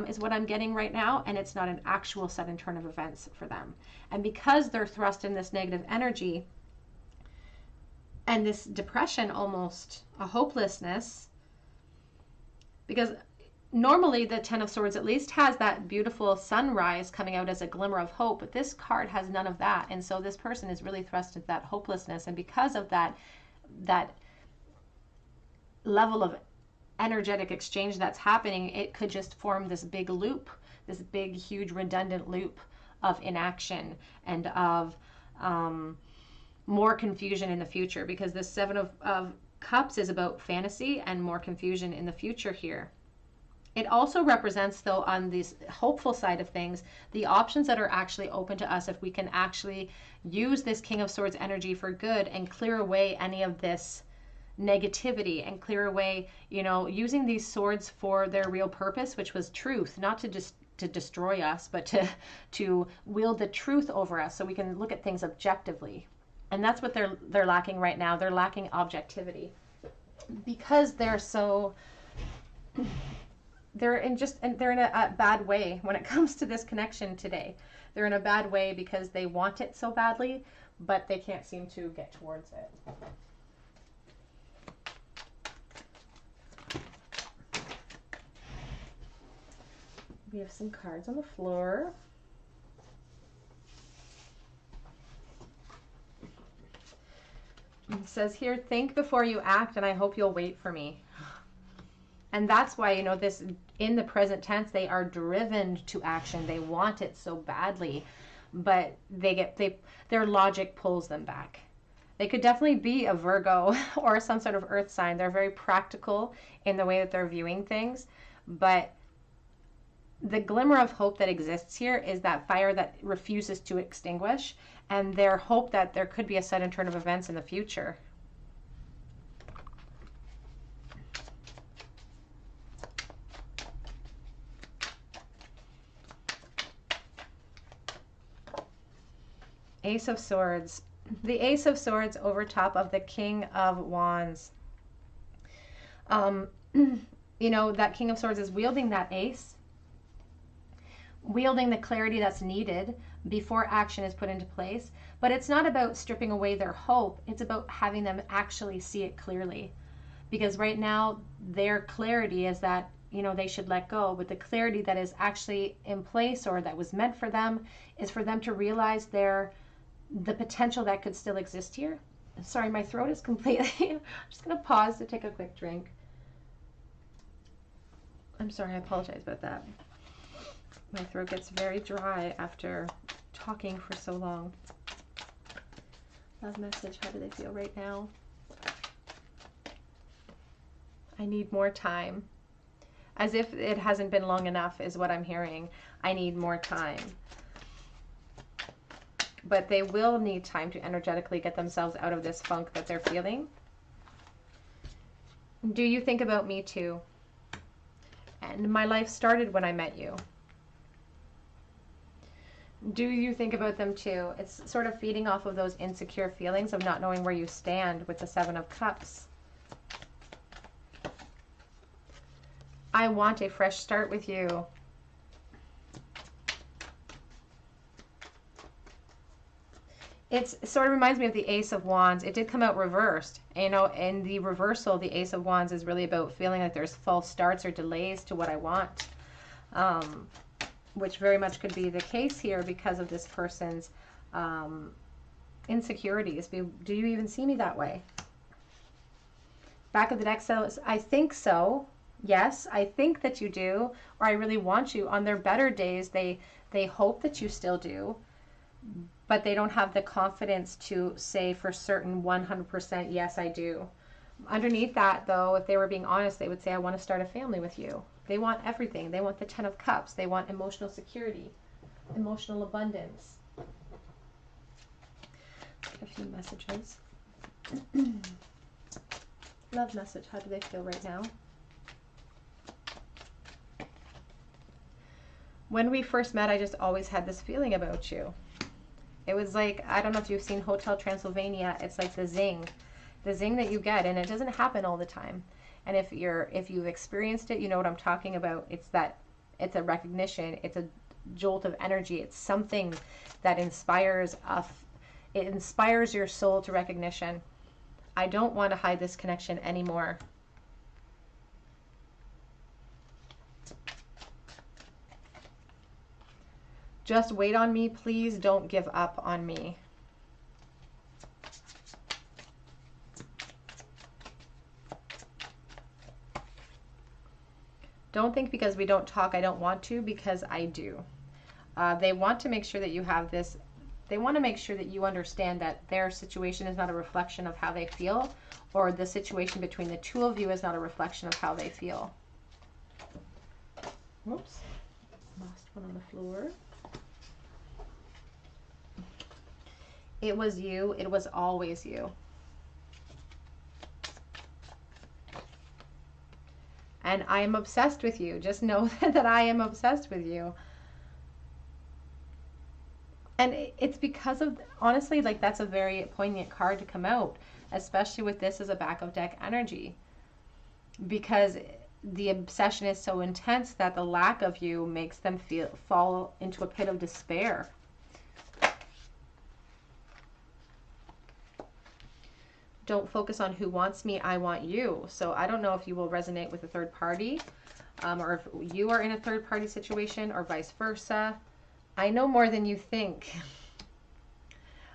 is what I'm getting right now, and it's not an actual sudden turn of events for them. And because they're thrust in this negative energy and this depression, almost a hopelessness, because normally the Ten of Swords at least has that beautiful sunrise coming out as a glimmer of hope, but this card has none of that. And so this person is really thrust into that hopelessness. And because of that level of energetic exchange that's happening, it could just form this big loop, this big, huge, redundant loop of inaction and of more confusion in the future, because the Seven of Cups is about fantasy and more confusion in the future here. It also represents, though, on this hopeful side of things, the options that are actually open to us if we can actually use this King of Swords energy for good and clear away any of this negativity and clear away, you know, using these swords for their real purpose, which was truth, not to just to destroy us, but to wield the truth over us so we can look at things objectively. And that's what they're lacking right now. They're lacking objectivity because they're in a bad way when it comes to this connection today. They're in a bad way because they want it so badly, but they can't seem to get towards it. We have some cards on the floor. It says here, think before you act, and I hope you'll wait for me. And that's why, you know, this in the present tense, they are driven to action. They want it so badly, but their logic pulls them back. They could definitely be a Virgo or some sort of earth sign. They're very practical in the way that they're viewing things, but the glimmer of hope that exists here is that fire that refuses to extinguish, and their hope that there could be a sudden turn of events in the future. Ace of Swords. The Ace of Swords over top of the King of Wands. You know, that King of Swords is wielding that ace, wielding the clarity that's needed before action is put into place. But it's not about stripping away their hope. It's about having them actually see it clearly. Because right now, their clarity is that, you know, they should let go. But the clarity that is actually in place or that was meant for them is for them to realize the potential that could still exist here. Sorry, my throat is completely... I'm just going to pause to take a quick drink. I'm sorry, I apologize about that. My throat gets very dry after talking for so long. Love message, how do they feel right now? I need more time. As if it hasn't been long enough is what I'm hearing. I need more time. But they will need time to energetically get themselves out of this funk that they're feeling. Do you think about me too? And my life started when I met you. Do you think about them too? It's sort of feeding off of those insecure feelings of not knowing where you stand with the Seven of Cups. I want a fresh start with you. It sort of reminds me of the Ace of Wands. It did come out reversed. You know, in the reversal, the Ace of Wands is really about feeling like there's false starts or delays to what I want. Which very much could be the case here because of this person's insecurities. Do you even see me that way? Back of the deck says, I think so. Yes, I think that you do, or I really want you. On their better days, they hope that you still do, but they don't have the confidence to say for certain 100% yes, I do. Underneath that, though, if they were being honest, they would say, I want to start a family with you. They want everything. They want the Ten of Cups. They want emotional security, emotional abundance. A few messages. Love message. How do they feel right now? When we first met, I just always had this feeling about you. It was like, I don't know if you've seen Hotel Transylvania. It's like the zing that you get, and it doesn't happen all the time. And if you've experienced it, you know what I'm talking about. It's a recognition. It's a jolt of energy. It's something that inspires it inspires your soul to recognition. I don't want to hide this connection anymore. Just wait on me, please. Don't give up on me. Don't think because we don't talk I don't want to, because I do. They want to make sure that you have this, they want to make sure that you understand that their situation is not a reflection of how they feel, or the situation between the two of you is not a reflection of how they feel. Whoops, lost one on the floor. It was you. It was always you. And I am obsessed with you. Just know that I am obsessed with you. And it's because of, honestly, like that's a very poignant card to come out, especially with this as a back of deck energy. Because the obsession is so intense that the lack of you makes them fall into a pit of despair. Don't focus on who wants me, I want you. So I don't know if you will resonate with a third party, or if you are in a third party situation, or vice versa. I know more than you think.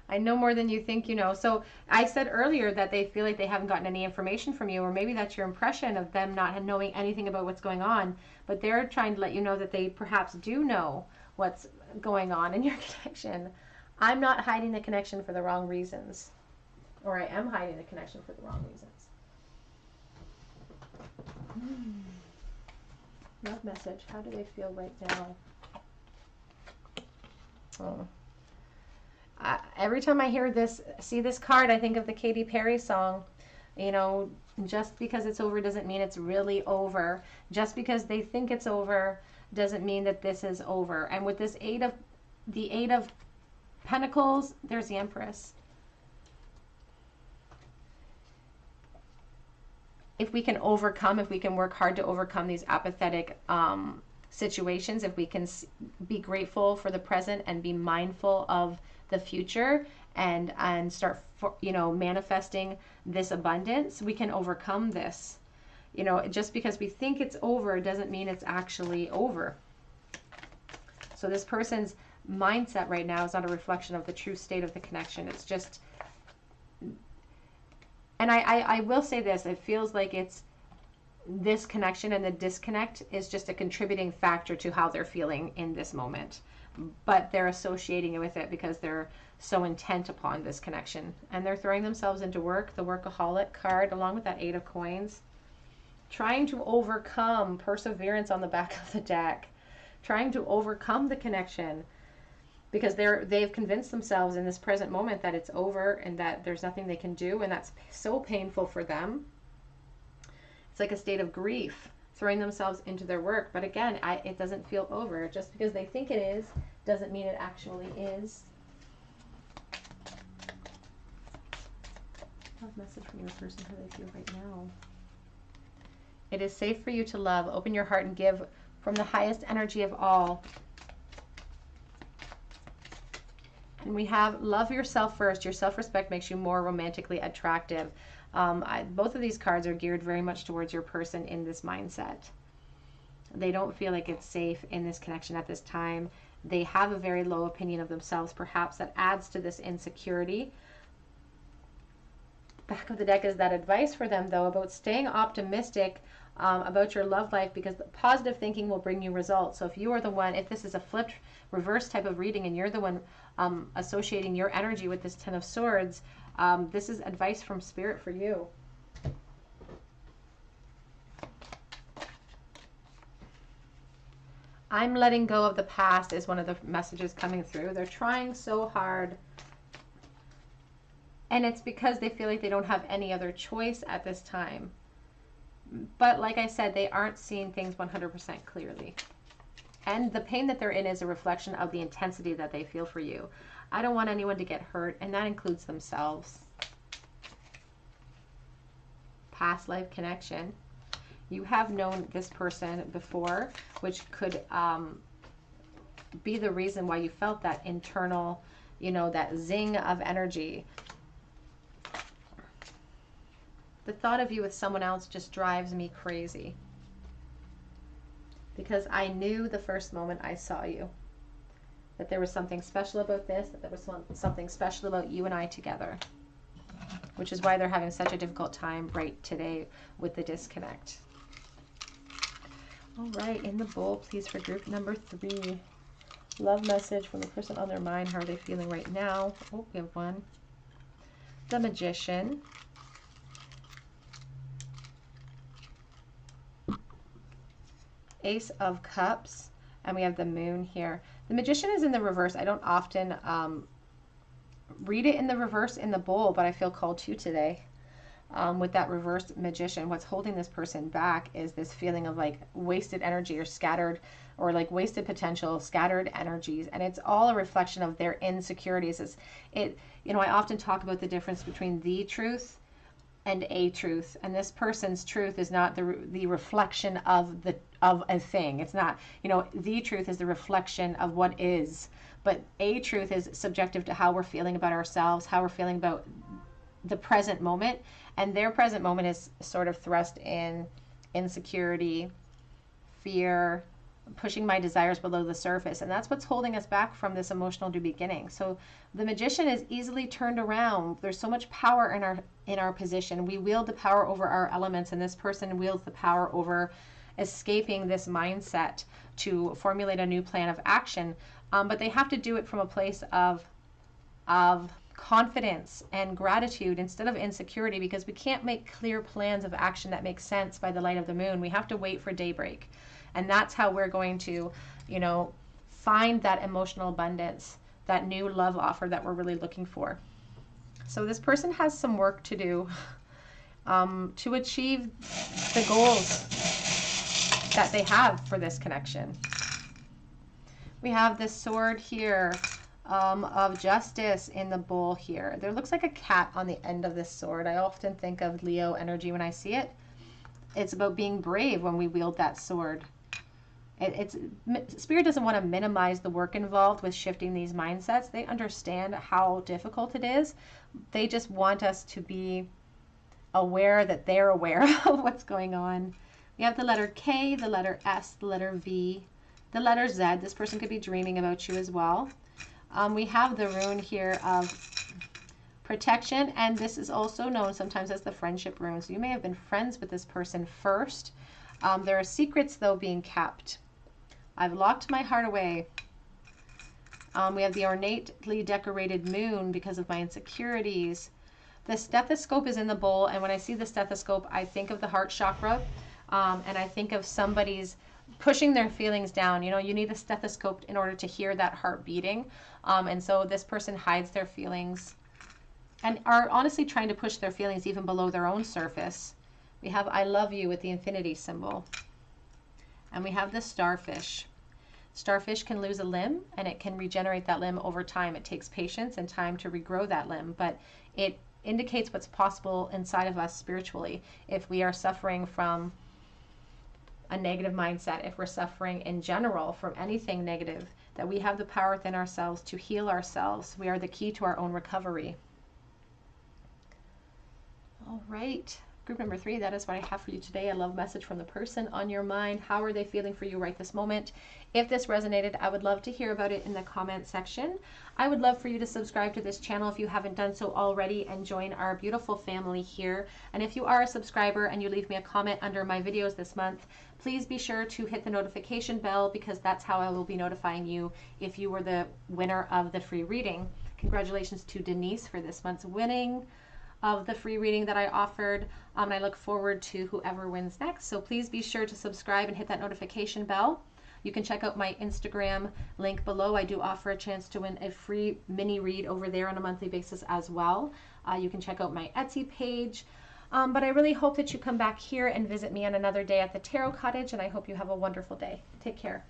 I know more than you think you know. So I said earlier that they feel like they haven't gotten any information from you, or maybe that's your impression of them not knowing anything about what's going on, but they're trying to let you know that they perhaps do know what's going on in your connection. I'm not hiding the connection for the wrong reasons. Or I am hiding the connection for the wrong reasons. Love message. How do they feel right now? Oh. Every time I hear this, see this card, I think of the Katy Perry song. You know, just because it's over doesn't mean it's really over. Just because they think it's over doesn't mean that this is over. And with this Eight of Pentacles, there's the Empress. If we can overcome, if we can work hard to overcome these apathetic situations, if we can be grateful for the present and be mindful of the future and start, you know, manifesting this abundance, we can overcome this. You know, just because we think it's over doesn't mean it's actually over. So this person's mindset right now is not a reflection of the true state of the connection. It's just, and I will say this, it feels like it's this connection and the disconnect is just a contributing factor to how they're feeling in this moment. But they're associating it with it because they're so intent upon this connection. And they're throwing themselves into work, the workaholic card, along with that Eight of Coins. Trying to overcome perseverance on the back of the deck. Trying to overcome the connection. Because they've convinced themselves in this present moment that it's over and that there's nothing they can do, and that's so painful for them. It's like a state of grief, throwing themselves into their work. But again, it doesn't feel over. Just because they think it is doesn't mean it actually is. Love message from your person, how they feel right now. It is safe for you to love. Open your heart and give from the highest energy of all. And we have love yourself first. Your self-respect makes you more romantically attractive. Both of these cards are geared very much towards your person in this mindset. They don't feel like it's safe in this connection at this time. They have a very low opinion of themselves, perhaps, that adds to this insecurity. Back of the deck is that advice for them, though, about staying optimistic about your love life, because positive thinking will bring you results. So if you are the one, if this is a flipped reverse type of reading and you're the one associating your energy with this Ten of Swords, this is advice from Spirit for you. I'm letting go of the past is one of the messages coming through. They're trying so hard. And it's because they feel like they don't have any other choice at this time. But like I said, they aren't seeing things 100% clearly. And the pain that they're in is a reflection of the intensity that they feel for you. I don't want anyone to get hurt, and that includes themselves. Past life connection. You have known this person before, which could be the reason why you felt that internal, you know, that zing of energy. The thought of you with someone else just drives me crazy. Because I knew the first moment I saw you that there was something special about this, that there was something special about you and I together. Which is why they're having such a difficult time right today with the disconnect. All right, in the bowl, please, for group number 3. Love message from the person on their mind. How are they feeling right now? Oh, we have one. The Magician. Ace of Cups. And we have the Moon here. The Magician is in the reverse. I don't often read it in the reverse in the bowl, but I feel called to today. With that reversed Magician, what's holding this person back is this feeling of like wasted energy or scattered, or like wasted potential, scattered energies. And it's all a reflection of their insecurities. You know, I often talk about the difference between the truth and a truth, and this person's truth is not the reflection of a thing. It's not, you know, the truth is the reflection of what is, but a truth is subjective to how we're feeling about ourselves, how we're feeling about the present moment, and their present moment is sort of thrust in insecurity, fear, pushing my desires below the surface, and that's what's holding us back from this emotional new beginning. So the Magician is easily turned around. There's so much power in our position. We wield the power over our elements, and this person wields the power over escaping this mindset to formulate a new plan of action. But they have to do it from a place of confidence and gratitude instead of insecurity, because we can't make clear plans of action that make sense by the light of the moon. We have to wait for daybreak. And that's how we're going to, you know, find that emotional abundance, that new love offer that we're really looking for. So this person has some work to do to achieve the goals that they have for this connection. We have this sword here of justice in the bowl here. There looks like a cat on the end of this sword. I often think of Leo energy when I see it. It's about being brave when we wield that sword. Spirit doesn't want to minimize the work involved with shifting these mindsets. They understand how difficult it is. They just want us to be aware that they're aware of what's going on. We have the letter K, the letter S, the letter V, the letter Z. This person could be dreaming about you as well. We have the rune here of protection, and this is also known sometimes as the friendship rune. So you may have been friends with this person first. There are secrets, though, being kept. I've locked my heart away. We have the ornately decorated moon because of my insecurities. The stethoscope is in the bowl, and when I see the stethoscope, I think of the heart chakra, and I think of somebody's pushing their feelings down. You know, you need a stethoscope in order to hear that heart beating, and so this person hides their feelings and are honestly trying to push their feelings even below their own surface. We have I love you with the infinity symbol. And we have the starfish. Starfish can lose a limb, and it can regenerate that limb over time. It takes patience and time to regrow that limb, but it indicates what's possible inside of us spiritually. If we are suffering from a negative mindset, if we're suffering in general from anything negative, that we have the power within ourselves to heal ourselves. We are the key to our own recovery. All right. Group number 3, that is what I have for you today. A love message from the person on your mind. How are they feeling for you right this moment? If this resonated, I would love to hear about it in the comment section. I would love for you to subscribe to this channel if you haven't done so already, and join our beautiful family here. And if you are a subscriber and you leave me a comment under my videos this month, please be sure to hit the notification bell, because that's how I will be notifying you if you were the winner of the free reading. Congratulations to Denise for this month's winning of the free reading that I offered, and I look forward to whoever wins next. So please be sure to subscribe and hit that notification bell. You can check out my Instagram link below. I do offer a chance to win a free mini read over there on a monthly basis as well. You can check out my Etsy page. But I really hope that you come back here and visit me on another day at the Tarot Cottage, and I hope you have a wonderful day. Take care.